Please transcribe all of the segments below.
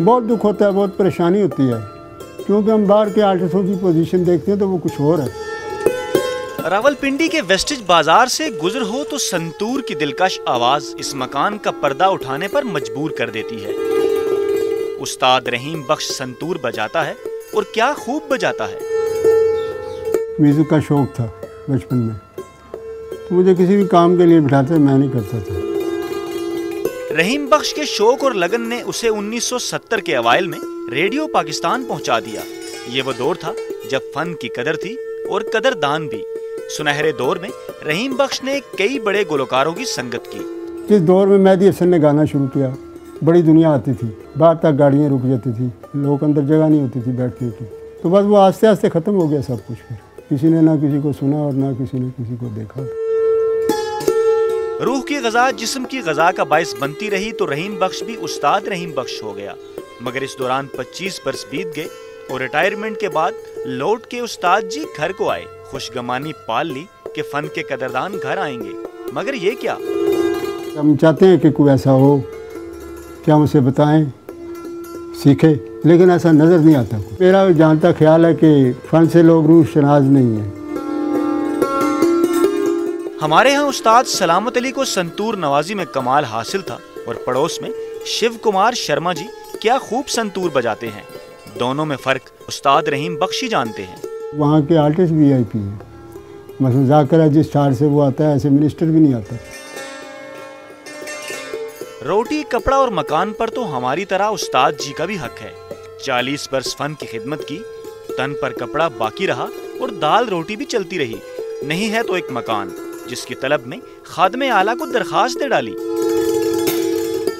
बहुत दुख होता है, बहुत परेशानी होती है, क्योंकि हम बाहर के आर्टिस्टों की पोजीशन देखते हैं तो वो कुछ और है। रावलपिंडी के वेस्टेज बाजार से गुजर हो तो संतूर की दिलकश आवाज इस मकान का पर्दा उठाने पर मजबूर कर देती है। उस्ताद रहीम बख्श संतूर बजाता है और क्या खूब बजाता है। म्यूजिक का शौक था बचपन में, तो मुझे किसी भी काम के लिए बिठाते मैं नहीं करता था। रहीम बख्श के शौक और लगन ने उसे 1970 के अवाइल में रेडियो पाकिस्तान पहुंचा दिया। ये वो दौर था जब फन की कदर थी और कदरदान भी। सुनहरे दौर में रहीम बख्श ने कई बड़े गुलकारों की संगत की। इस दौर में मेहदी हसन ने गाना शुरू किया, बड़ी दुनिया आती थी, बाहर तक गाड़ियाँ रुक जाती थी, लोग अंदर जगह नहीं होती थी बैठने की। तो बस वो आस्ते आस्ते ख़त्म हो गया सब कुछ। फिर किसी ने ना किसी को सुना और ना किसी ने किसी को देखा। रूह की ग़ज़ा जिस्म की ग़ज़ा का बाइस बनती रही तो रहीम बख्श भी उस्ताद रहीम बख्श हो गया। मगर इस दौरान 25 बरस बीत गए और रिटायरमेंट के बाद लौट के उस्ताद जी घर को आए। खुशगमानी पाल ली कि फन के कदरदान घर आएंगे। मगर ये क्या, हम चाहते हैं कि कोई ऐसा हो कि हम उसे बताएं, सीखे, लेकिन ऐसा नज़र नहीं आता। मेरा जानता ख्याल है कि फन से लोग रूह शनाज नहीं है। हमारे यहाँ उस्ताद सलामत अली को संतूर नवाजी में कमाल हासिल था और पड़ोस में शिव कुमार शर्मा जी क्या खूब संतूर बजाते हैं। दोनों में फर्क उस्ताद रहीम बख्श ही जानते हैं। वहाँ के आर्टिस्ट VIP हैं, मसलन जाकिर है, जिस चार से वो आता है ऐसे मिनिस्टर भी नहीं आता। रोटी कपड़ा और मकान पर तो हमारी तरह उस्ताद जी का भी हक है। 40 बरस फन की खिदमत की, तन पर कपड़ा बाकी रहा और दाल रोटी भी चलती रही। नहीं है तो एक मकान, जिसकी तलब में खादमे आला को दरखास्त दे डाली।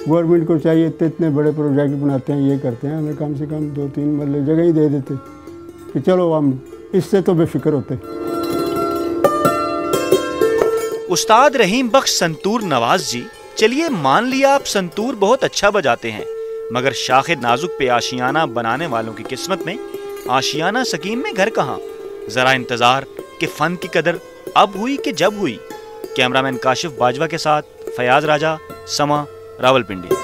गवर्नमेंट को चाहिए इतने बड़े प्रोजेक्ट बनाते हैं, ये करते हैं, हमें कम से कम 2-3 मरले जगह ही दे देते कि चलो हम इससे तो बेफिक्र होते। उस्ताद रहीम बख्श संतूर नवाज जी, चलिए मान लिया आप संतूर बहुत अच्छा बजाते हैं, मगर शाखे नाजुक पे आशियाना बनाने वालों की किस्मत में आशियाना सकीन में घर कहाँ। जरा इंतजार कि फन की कदर अब हुई कि जब हुई। कैमरामैन काशिफ बाजवा के साथ फयाज राजा, समा, रावलपिंडी।